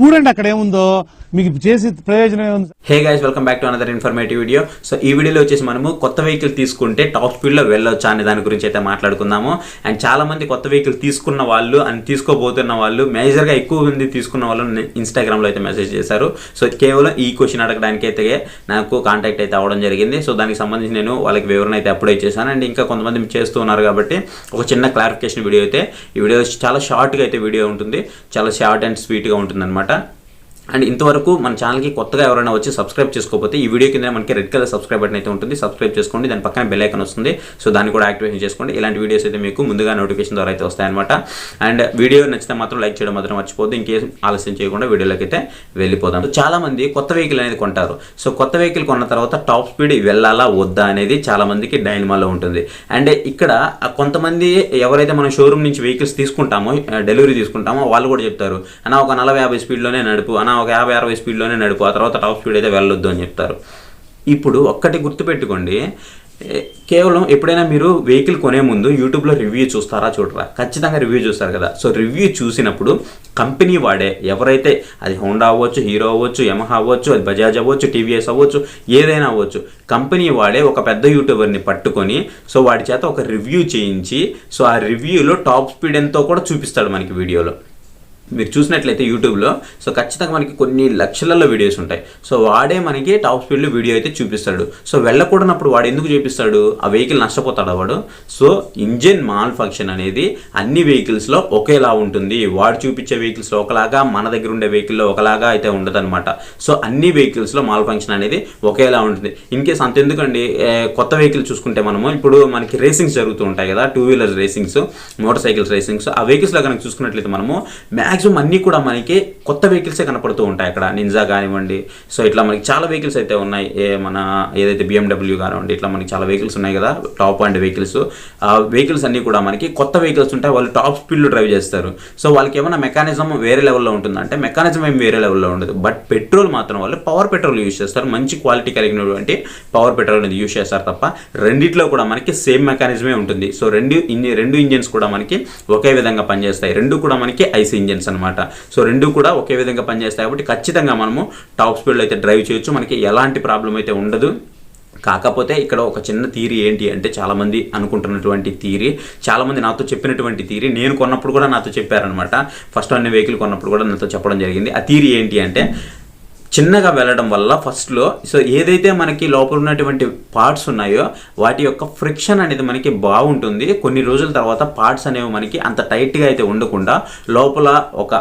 చూడండి అక్కడ ఏముందో, మీకు చేసి ప్రయోజనం ఏముంది. Hey guys, welcome back to another informative video. So ఈ వీడియోలో వచ్చేసి మనము కొత్త వెహికల్ తీసుకుంటే టాప్ స్పీడ్ లో వెళ్ళొచ్చా అనే దాని గురించి అయితే మాట్లాడుకుందాము. అండ్ చాలా మంది కొత్త వెహికల్ తీసుకున్న వాళ్ళు అండ్ తీసుకోబోతున్న వాళ్ళు, మేజర్ గా ఎక్కువ మంది తీసుకున్న వాళ్ళు ఇన్స్టాగ్రామ్ లో అయితే మెసేజ్ చేశారు. సో కేవలం ఈ క్వశ్చన్ అడగడానికి అయితే నాకు కాంటాక్ట్ అయితే అవ్వడం జరిగింది. సో దానికి సంబంధించి నేను వాళ్ళకి వివరణ అయితే అప్లై చేశాను. అండ్ ఇంకా కొంతమంది చేస్తూ ఉన్నారు కాబట్టి ఒక చిన్న క్లారిఫికేషన్ వీడియో అయితే, ఈ వీడియో చాలా షార్ట్గా అయితే వీడియో ఉంటుంది, చాలా షార్ట్ అండ్ స్వీట్గా ఉంటుంది అనమాట. అండ్ ఇంతవరకు మన ఛానల్కి కొత్తగా ఎవరైనా వచ్చి సబ్స్క్రైబ్ చేసుకోకపోతే ఈ వీడియో కింద మనకి రెడ్ కలర్ సబ్స్క్రైబ్ బటన్ అయితే ఉంటుంది, సబ్స్క్రైబ్ చేసుకోండి. దాని పక్కన బెల్ ఐకాన్ వస్తుంది, సో దాన్ని కూడా యాక్టివేషన్ చేసుకోండి. ఇలాంటి వీడియోస్ అయితే మీకు ముందుగా నోటిఫికేషన్ ద్వారా అయితే వస్తాయన్నమాట. అండ్ వీడియో నచ్చితే మాత్రం లైక్ చేయడం మాత్రం మర్చిపోద్దు. ఇంకేం ఆలస్యం చేయకుండా వీడియోలోకి అయితే వెళ్ళిపోదాం. చాలా మంది కొత్త వెహికల్ అనేది కొంటారు. సో కొత్త వెహికల్ కొన్న తర్వాత టాప్ స్పీడ్ వెళ్ళాలా వద్దా అనేది చాలా మందికి డైనమాలో ఉంటుంది. అండ్ ఇక్కడ కొంతమంది ఎవరైతే మనం షోరూమ్ నుంచి వెహికల్స్ తీసుకుంటామో, డెలివరీ తీసుకుంటామో, వాళ్ళు కూడా చెప్తారు, అన్న ఒక 40-50 స్పీడ్లోనే నడుపు, అన్న ఒక 50-60 స్పీడ్లోనే నడుపు, ఆ తర్వాత టాప్ స్పీడ్ అయితే వెళ్ళొద్దు అని చెప్తారు. ఇప్పుడు ఒక్కటి గుర్తుపెట్టుకోండి, కేవలం ఎప్పుడైనా మీరు వెహికల్ కొనే ముందు యూట్యూబ్లో రివ్యూ చూస్తారా చూడరా? ఖచ్చితంగా రివ్యూ చూస్తారు కదా. సో రివ్యూ చూసినప్పుడు కంపెనీ వాడే, ఎవరైతే అది హోండా అవ్వచ్చు, హీరో అవ్వచ్చు, యమహా అవ్వచ్చు, అది బజాజ్ అవ్వచ్చు, టీవీఎస్ అవ్వచ్చు, ఏదైనా అవ్వచ్చు, కంపెనీ వాడే ఒక పెద్ద యూట్యూబర్ని పట్టుకొని సో వాడి చేత ఒక రివ్యూ చేయించి సో ఆ రివ్యూలో టాప్ స్పీడ్ ఎంతో కూడా చూపిస్తాడు మనకి వీడియోలో. మీరు చూసినట్లయితే యూట్యూబ్లో సో ఖచ్చితంగా మనకి కొన్ని లక్షలలో వీడియోస్ ఉంటాయి. సో వాడే మనకి టాప్ స్పీడ్లో వీడియో అయితే చూపిస్తాడు. సో వెళ్ళకూడనప్పుడు వాడు ఎందుకు చూపిస్తాడు? ఆ వెహికల్ నష్టపోతాడు వాడు. సో ఇంజిన్ మాల్ ఫంక్షన్ అనేది అన్ని వెహికల్స్లో ఒకేలా ఉంటుంది. వాడు చూపించే వెహికల్స్లో ఒకలాగా, మన దగ్గర ఉండే వెహికల్లో ఒకలాగా అయితే ఉండదు అనమాట. సో అన్ని వెహికల్స్లో మాల్ ఫంక్షన్ అనేది ఒకేలా ఉంటుంది. ఇన్ కేస్ అంతెందుకండి, కొత్త వెహికల్ చూసుకుంటే మనము ఇప్పుడు మనకి రేసింగ్స్ జరుగుతూ ఉంటాయి కదా, 2 wheeler racings, motor cycles racings. ఆ వెహికల్స్లో కనుక చూసుకున్నట్లయితే మనము మ్యాక్సిమం అన్నీ కూడా మనకి కొత్త వెహికల్సే కనపడుతూ ఉంటాయి. అక్కడ నింజా కానివ్వండి, సో ఇట్లా మనకి చాలా వెహికల్స్ అయితే ఉన్నాయి. మన ఏదైతే BMW కానివ్వండి, ఇట్లా మనకి చాలా వెహికల్స్ ఉన్నాయి కదా, టాప్ అండ్ వెహికల్స్. ఆ వెహికల్స్ అన్నీ కూడా మనకి కొత్త వెహికల్స్ ఉంటాయి. వాళ్ళు టాప్ స్పీడ్లో డ్రైవ్ చేస్తారు. సో వాళ్ళకి ఏమైనా మెకానిజం వేరే లెవెల్లో ఉంటుందంటే మెకానిజం ఏం వేరే లెవెల్లో ఉండదు. బట్ పెట్రోల్ మాత్రం వాళ్ళు పవర్ పెట్రోల్ యూజ్ చేస్తారు. మంచి క్వాలిటీ కలిగినటువంటి పవర్ పెట్రోల్ అనేది యూజ్ చేస్తారు తప్ప రెండిట్లో కూడా మనకి సేమ్ మెకానిజమే ఉంటుంది. సో రెండు ఇంజిన్స్ కూడా మనకి ఒకే విధంగా పనిచేస్తాయి. రెండు కూడా మనకి ఐసీ ఇంజిన్స్ అనమాట. సో రెండు కూడా ఒకే విధంగా పనిచేస్తాయి కాబట్టి ఖచ్చితంగా మనము టాప్ స్పీడ్లో అయితే డ్రైవ్ చేయొచ్చు, మనకి ఎలాంటి ప్రాబ్లం అయితే ఉండదు. కాకపోతే ఇక్కడ ఒక చిన్న థియరీ ఏంటి అంటే, చాలామంది అనుకుంటున్నటువంటి థియరీ, చాలామంది నాతో చెప్పినటువంటి థియరీ, నేను కొన్నప్పుడు కూడా నాతో చెప్పారనమాట. ఫస్ట్ అన్ని వెహికల్ కొన్నప్పుడు కూడా నాతో చెప్పడం జరిగింది. ఆ థియరీ ఏంటి అంటే, చిన్నగా వెళ్ళడం వల్ల ఫస్ట్లో సో ఏదైతే మనకి లోపల ఉన్నటువంటి పార్ట్స్ ఉన్నాయో వాటి యొక్క ఫ్రిక్షన్ అనేది మనకి బాగుంటుంది. కొన్ని రోజుల తర్వాత పార్ట్స్ అనేవి మనకి అంత టైట్గా అయితే ఉండకుండా లోపల ఒక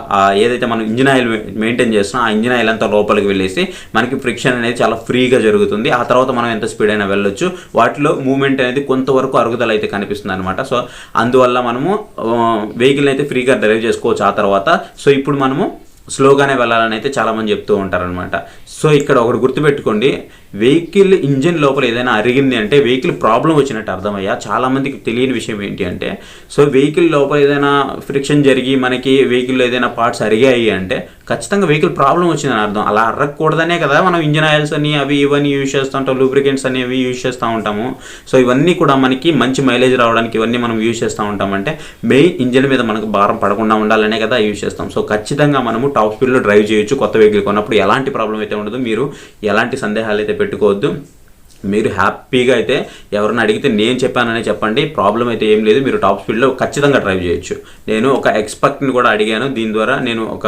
ఏదైతే మనం ఇంజిన్ ఆయిల్ మెయింటైన్ చేస్తున్నాం ఆ ఇంజిన్ ఆయిల్ అంతా లోపలికి వెళ్ళేసి మనకి ఫ్రిక్షన్ అనేది చాలా ఫ్రీగా జరుగుతుంది. ఆ తర్వాత మనం ఎంత స్పీడ్ అయినా వెళ్ళొచ్చు. వాటిలో మూవ్మెంట్ అనేది కొంతవరకు అరుగుదల అయితే కనిపిస్తుంది అనమాట. సో అందువల్ల మనము వెహికల్ అయితే ఫ్రీగా డ్రైవ్ చేసుకోవచ్చు. ఆ తర్వాత సో ఇప్పుడు మనము స్లోగానే వెళ్ళాలని అయితే చాలామంది చెప్తూ ఉంటారనమాట. సో ఇక్కడ ఒకటి గుర్తుపెట్టుకోండి, వెహికల్ ఇంజిన్ లోపల ఏదైనా అరిగింది అంటే వెహికల్ ప్రాబ్లం వచ్చినట్టు అర్థమయ్యా. చాలామందికి తెలియని విషయం ఏంటి అంటే, సో వెహికల్ లోపల ఏదైనా ఫ్రిక్షన్ జరిగి మనకి వెహికల్లో ఏదైనా పార్ట్స్ అరిగాయి అంటే ఖచ్చితంగా వెహికల్ ప్రాబ్లం వచ్చిందని అర్థం. అలా అరగకూడదనే కదా మనం ఇంజిన్ ఆయిల్స్ అని అవి ఇవన్నీ యూజ్ చేస్తూ ఉంటాం, లూబ్రికెంట్స్ అనేవి యూజ్ చేస్తూ ఉంటాము. సో ఇవన్నీ కూడా మనకి మంచి మైలేజ్ రావడానికి ఇవన్నీ మనం యూజ్ చేస్తూ ఉంటామంటే మెయిన్ ఇంజిన్ మీద మనకు భారం పడకుండా ఉండాలనే కదా యూజ్ చేస్తాం. సో ఖచ్చితంగా మనము టాప్ స్పీడ్లో డ్రైవ్ చేయొచ్చు కొత్త వెహికల్ కొన్నప్పుడు. ఎలాంటి ప్రాబ్లం అయితే ఉండదు, మీరు ఎలాంటి సందేహాలు అయితే పెట్టుకోవద్దు. మీరు హ్యాపీగా అయితే ఎవరైనా అడిగితే నేను చెప్పాననే చెప్పండి, ప్రాబ్లం అయితే ఏం లేదు. మీరు టాప్ స్పీడ్లో ఖచ్చితంగా డ్రైవ్ చేయొచ్చు. నేను ఒక ఎక్స్పర్ట్ని కూడా అడిగాను, దీని ద్వారా నేను ఒక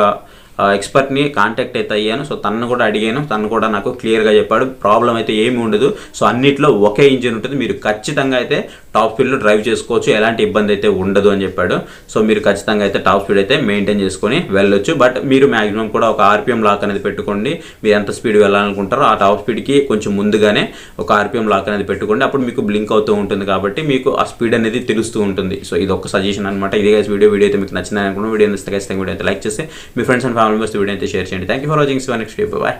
ఎక్స్పర్ట్ని కాంటాక్ట్ అయితే అయ్యాను. సో తనను కూడా అడిగాను, తను కూడా నాకు క్లియర్గా చెప్పాడు ప్రాబ్లం అయితే ఏమి ఉండదు. సో అన్నిట్లో ఒకే ఇంజిన్ ఉంటుంది, మీరు ఖచ్చితంగా అయితే టాప్ స్పీడ్లో డ్రైవ్ చేసుకోవచ్చు, ఎలాంటి ఇబ్బంది అయితే ఉండదు అని చెప్పాడు. సో మీరు ఖచ్చితంగా అయితే టాప్ స్పీడ్ అయితే మెయింటైన్ చేసుకొని వెళ్ళొచ్చు. బట్ మీరు మ్యాక్సిమం కూడా ఒక ఆర్పిఎం లాక్ అనేది పెట్టుకోండి. మీరు ఎంత స్పీడ్ వెళ్ళాలనుకుంటారో ఆ టాప్ స్పీడ్కి కొంచెం ముందుగానే ఒక ఆర్పిఎం లాక్ అనేది పెట్టుకోండి. అప్పుడు మీకు బ్లింక్ అవుతూ ఉంటుంది కాబట్టి మీకు ఆ స్పీడ్ అనేది తెలుస్తూ ఉంటుంది. సో ఇది ఒక సజెషన్ అనమాట. ఇదే వీడియో అయితే మీకు నచ్చిందని అనుకున్నాను. వీడియో నచ్చితే ఖచ్చితంగా వీడియో అయితే లైక్ చేసి మీ friends and family members video అయితే షేర్ చేయండి. Thank you for watching. Next video. Bye.